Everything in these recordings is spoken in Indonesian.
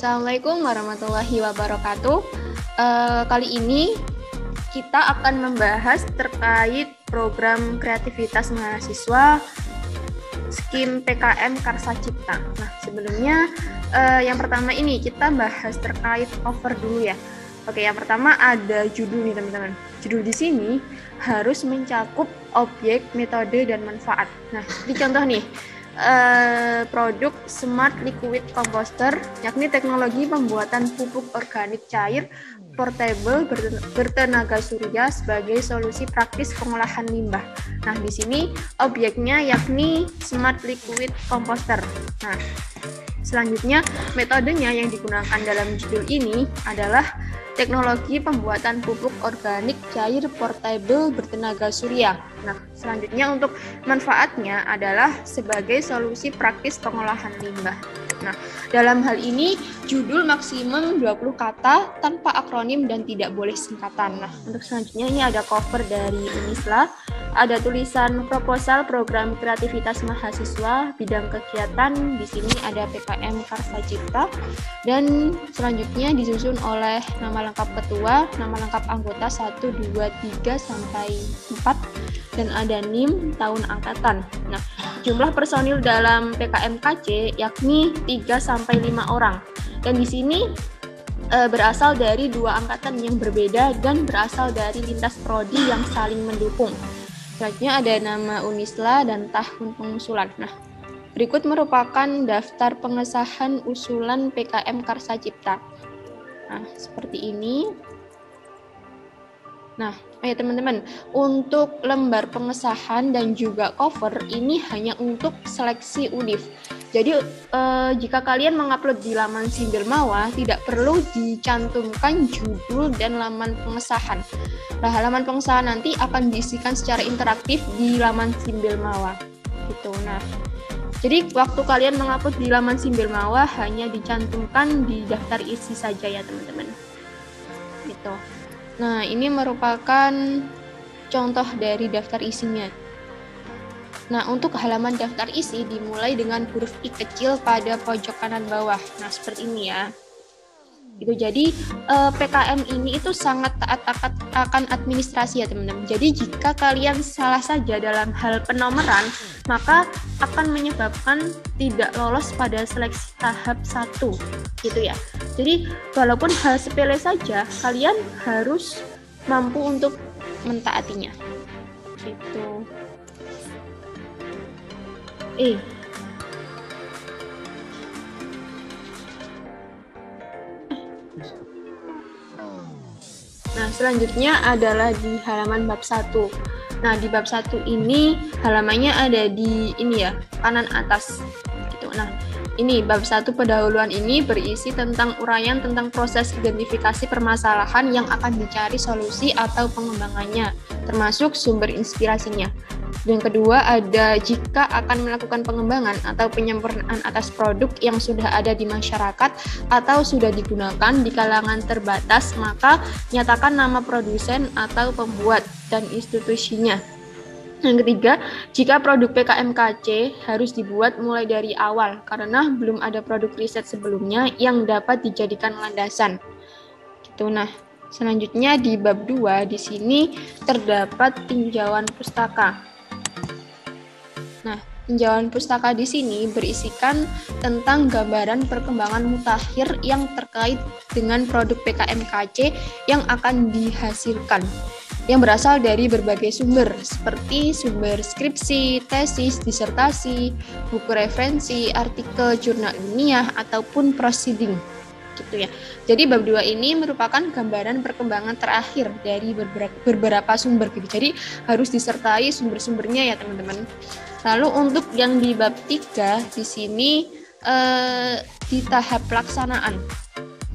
Assalamualaikum warahmatullahi wabarakatuh. Kali ini kita akan membahas terkait program kreativitas mahasiswa SKIM PKM Karsa Cipta. Nah, sebelumnya yang pertama ini kita bahas terkait cover dulu ya. Oke, yang pertama ada judul nih teman-teman. Judul di sini harus mencakup objek, metode, dan manfaat. Nah, di contoh nih, produk Smart Liquid Composter, yakni teknologi pembuatan pupuk organik cair portable bertenaga surya sebagai solusi praktis pengolahan limbah. Nah, di sini objeknya yakni Smart Liquid Composter. Nah, selanjutnya metodenya yang digunakan dalam judul ini adalah teknologi pembuatan pupuk organik cair portable bertenaga surya. Nah, selanjutnya untuk manfaatnya adalah sebagai solusi praktis pengolahan limbah. Nah, dalam hal ini judul maksimum 20 kata tanpa akronim dan tidak boleh singkatan. Nah, untuk selanjutnya ini ada cover dari Unisla, ada tulisan proposal program kreativitas mahasiswa bidang kegiatan. Di sini ada PKM Karsa Cipta, dan selanjutnya disusun oleh nama lengkap ketua, nama lengkap anggota 1, 2, 3 sampai 4, dan ada NIM tahun angkatan. Nah, jumlah personil dalam PKMKC yakni 3 sampai 5 orang. Dan di sini berasal dari 2 angkatan yang berbeda dan berasal dari lintas prodi yang saling mendukung. Selanjutnya ada nama Unisla dan tahun pengusulan. Nah, berikut merupakan daftar pengesahan usulan PKM Karsa Cipta. Nah, seperti ini. Nah, ayo teman-teman, untuk lembar pengesahan dan juga cover ini hanya untuk seleksi univ. Jadi jika kalian mengupload di laman Sindelmawa, tidak perlu dicantumkan judul dan laman pengesahan. Nah, halaman pengesahan nanti akan diisikan secara interaktif di laman Sindelmawa. Gitu. Nah, jadi waktu kalian mengupload di laman Sindelmawa hanya dicantumkan di daftar isi saja ya teman-teman. Gitu. Nah, ini merupakan contoh dari daftar isinya. Nah, untuk halaman daftar isi dimulai dengan huruf I kecil pada pojok kanan bawah. Nah, seperti ini ya. Gitu. Jadi PKM ini itu sangat taat akan administrasi ya teman-teman. Jadi jika kalian salah saja dalam hal penomoran, maka akan menyebabkan tidak lolos pada seleksi tahap 1 gitu ya. Jadi walaupun hal sepele saja, kalian harus mampu untuk mentaatinya gitu. Nah, selanjutnya adalah di halaman bab 1. Nah, di bab 1 ini halamannya ada di ini ya, kanan atas gitu. Nah, ini bab 1 pendahuluan ini berisi tentang uraian tentang proses identifikasi permasalahan yang akan dicari solusi atau pengembangannya, termasuk sumber inspirasinya. Yang kedua ada jika akan melakukan pengembangan atau penyempurnaan atas produk yang sudah ada di masyarakat atau sudah digunakan di kalangan terbatas, maka nyatakan nama produsen atau pembuat dan institusinya. Yang ketiga, jika produk PKMKC harus dibuat mulai dari awal karena belum ada produk riset sebelumnya yang dapat dijadikan landasan. Gitu. Nah, selanjutnya di bab 2 di sini terdapat tinjauan pustaka. Nah, tinjauan pustaka di sini berisikan tentang gambaran perkembangan mutakhir yang terkait dengan produk PKMKC yang akan dihasilkan, yang berasal dari berbagai sumber, seperti sumber skripsi, tesis, disertasi, buku referensi, artikel jurnal ilmiah, ataupun proceeding. Gitu ya. Jadi bab 2 ini merupakan gambaran perkembangan terakhir dari beberapa sumber gitu. Jadi harus disertai sumber-sumbernya ya teman-teman. Lalu untuk yang di bab 3 di sini di tahap pelaksanaan.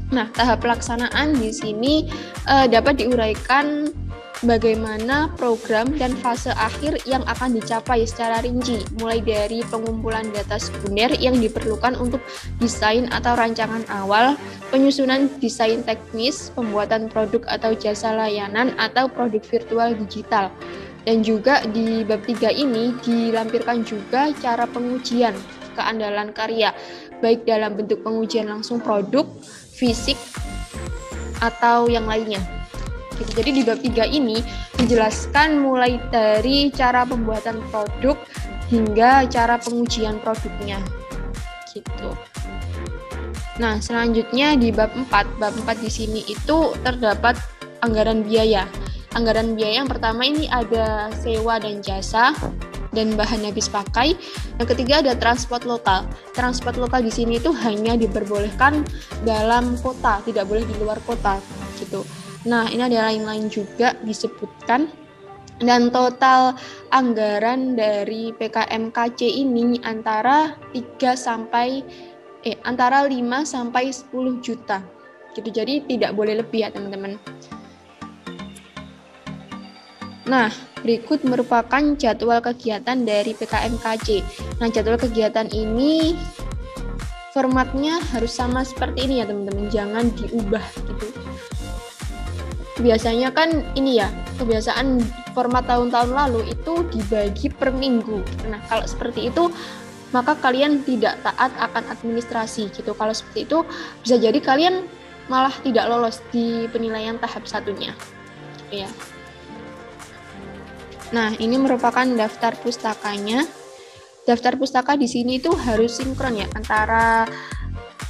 Nah, tahap pelaksanaan di sini dapat diuraikan bagaimana program dan fase akhir yang akan dicapai secara rinci, mulai dari pengumpulan data sekunder yang diperlukan untuk desain atau rancangan awal, penyusunan desain teknis, pembuatan produk atau jasa layanan atau produk virtual digital. Dan juga di bab 3 ini dilampirkan juga cara pengujian keandalan karya, baik dalam bentuk pengujian langsung produk, fisik, atau yang lainnya. Gitu. Jadi di bab 3 ini menjelaskan mulai dari cara pembuatan produk hingga cara pengujian produknya. Gitu. Nah, selanjutnya di bab 4. Bab 4 di sini itu terdapat anggaran biaya. Anggaran biaya yang pertama ini ada sewa dan jasa dan bahan habis pakai. Yang ketiga ada transport lokal. Transport lokal di sini itu hanya diperbolehkan dalam kota, tidak boleh di luar kota, gitu. Nah, ini ada lain-lain juga disebutkan. Dan total anggaran dari PKMKC ini antara 5 sampai 10 juta. Gitu. Jadi tidak boleh lebih ya, teman-teman. Nah, berikut merupakan jadwal kegiatan dari PKMKC. Nah, jadwal kegiatan ini formatnya harus sama seperti ini ya, teman-teman. Jangan diubah gitu. Biasanya kan ini ya, kebiasaan format tahun-tahun lalu itu dibagi per minggu. Nah, kalau seperti itu maka kalian tidak taat akan administrasi gitu. Kalau seperti itu bisa jadi kalian malah tidak lolos di penilaian tahap satunya. Ya. Nah, ini merupakan daftar pustakanya. Daftar pustaka di sini itu harus sinkron ya antara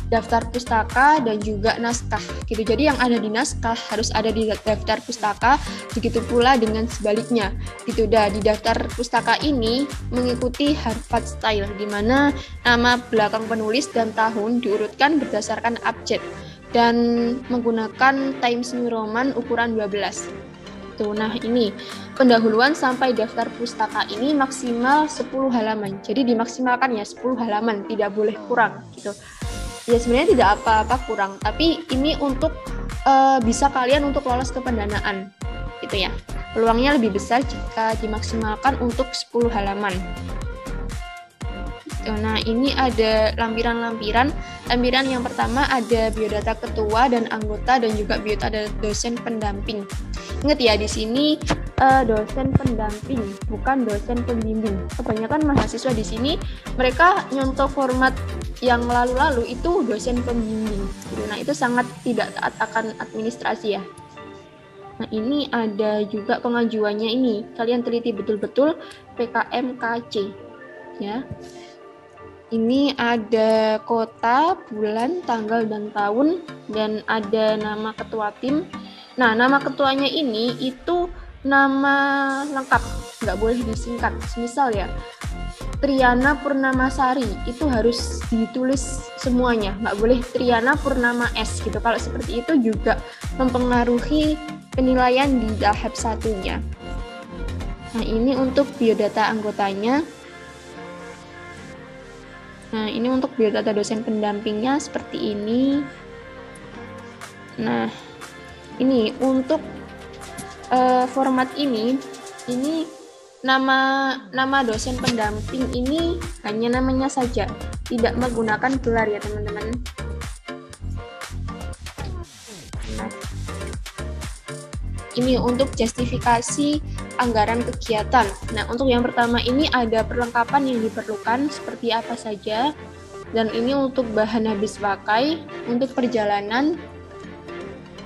daftar pustaka dan juga naskah gitu. Jadi yang ada di naskah harus ada di daftar pustaka, begitu pula dengan sebaliknya. Gitu. Di daftar pustaka ini mengikuti Harvard style di mana nama belakang penulis dan tahun diurutkan berdasarkan abjad dan menggunakan Times New Roman ukuran 12. Tuh, nah ini pendahuluan sampai daftar pustaka ini maksimal 10 halaman. Jadi dimaksimalkan ya 10 halaman, tidak boleh kurang gitu. Ya sebenarnya tidak apa-apa kurang, tapi ini untuk bisa kalian untuk lolos ke pendanaan gitu ya. Peluangnya lebih besar jika dimaksimalkan untuk 10 halaman. Nah, ini ada lampiran-lampiran. Lampiran yang pertama ada biodata ketua dan anggota dan juga biodata dosen pendamping. Ingat ya, di sini dosen pendamping, bukan dosen pembimbing. Kebanyakan mahasiswa di sini mereka nyontoh format yang lalu-lalu itu dosen pembimbing. Nah, itu sangat tidak taat akan administrasi ya. Nah, ini ada juga pengajuannya ini. Kalian teliti betul-betul PKMKC ya. Ini ada kota, bulan, tanggal, dan tahun, dan ada nama ketua tim. Nah, nama ketuanya ini itu nama lengkap, nggak boleh disingkat. Misal ya, Triana Purnamasari, itu harus ditulis semuanya, nggak boleh Triana Purnama S gitu. Kalau seperti itu juga mempengaruhi penilaian di tahap satunya. Nah, ini untuk biodata anggotanya. Nah, ini untuk biodata dosen pendampingnya seperti ini. Nah, ini untuk format ini nama dosen pendamping ini hanya namanya saja, tidak menggunakan gelar ya teman-teman. Nah, ini untuk justifikasi anggaran kegiatan. Nah, untuk yang pertama ini ada perlengkapan yang diperlukan seperti apa saja. Dan ini untuk bahan habis pakai, untuk perjalanan.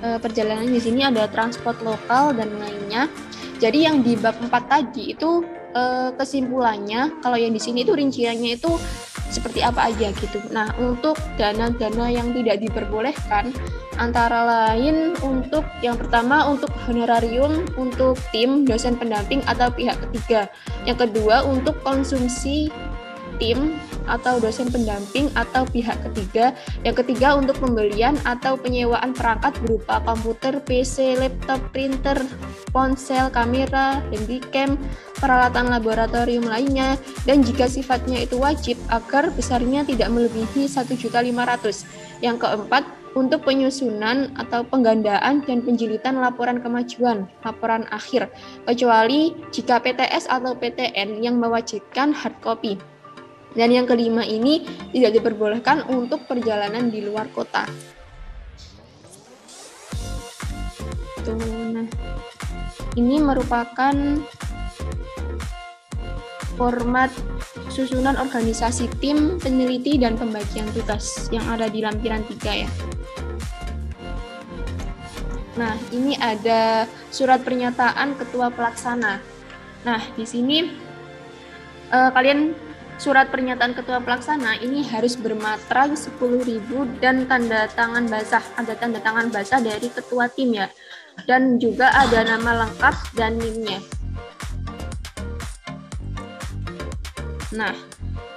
Perjalanan di sini ada transport lokal dan lainnya. Jadi yang di bab 4 tadi itu kesimpulannya, kalau yang di sini itu rinciannya itu seperti apa aja gitu. Nah, untuk dana-dana yang tidak diperbolehkan antara lain untuk yang pertama untuk honorarium untuk tim, dosen pendamping atau pihak ketiga. Yang kedua untuk konsumsi tim atau dosen pendamping atau pihak ketiga. Yang ketiga untuk pembelian atau penyewaan perangkat berupa komputer, PC, laptop, printer, ponsel, kamera, handycam, peralatan laboratorium lainnya, dan jika sifatnya itu wajib agar besarnya tidak melebihi 1.500.000. Yang keempat untuk penyusunan atau penggandaan dan penjilitan laporan kemajuan, laporan akhir, kecuali jika PTS atau PTN yang mewajibkan hard copy. Dan yang kelima ini tidak diperbolehkan untuk perjalanan di luar kota. Nah, ini merupakan format susunan organisasi tim, peneliti, dan pembagian tugas yang ada di lampiran 3 ya. Nah, ini ada surat pernyataan ketua pelaksana. Nah, di sini kalian surat pernyataan ketua pelaksana ini harus bermaterai 10.000 dan tanda tangan basah, ada tanda tangan basah dari ketua tim ya. Dan juga ada nama lengkap dan NIM-nya. Nah,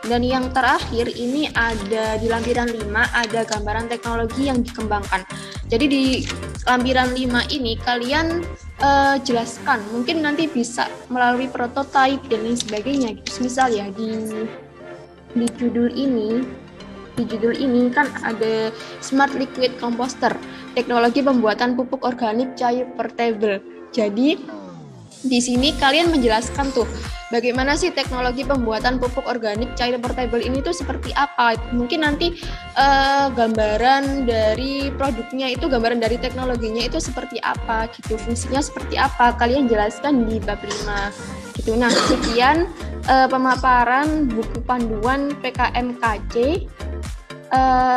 dan yang terakhir ini ada di lampiran 5 ada gambaran teknologi yang dikembangkan. Jadi di lampiran 5 ini kalian jelaskan, mungkin nanti bisa melalui prototype dan lain sebagainya. Misal ya di judul ini kan ada Smart Liquid Composter, teknologi pembuatan pupuk organik cair portable. Jadi di sini kalian menjelaskan tuh bagaimana sih teknologi pembuatan pupuk organik cair portable ini tuh seperti apa. Mungkin nanti gambaran dari produknya itu, gambaran dari teknologinya itu seperti apa gitu, fungsinya seperti apa, kalian jelaskan di bab 5 gitu. Nah, sekian pemaparan buku panduan PKMKC.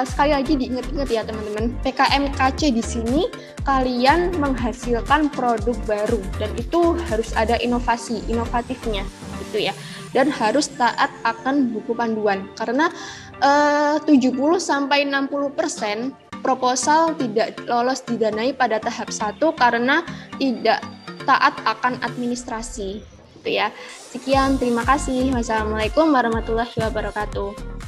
Sekali lagi diingat-ingat ya teman-teman, PKMKC di sini kalian menghasilkan produk baru dan itu harus ada inovatifnya gitu ya, dan harus taat akan buku panduan karena 70-60% proposal tidak lolos didanai pada tahap 1 karena tidak taat akan administrasi gitu ya. Sekian, terima kasih. Wassalamualaikum warahmatullahi wabarakatuh.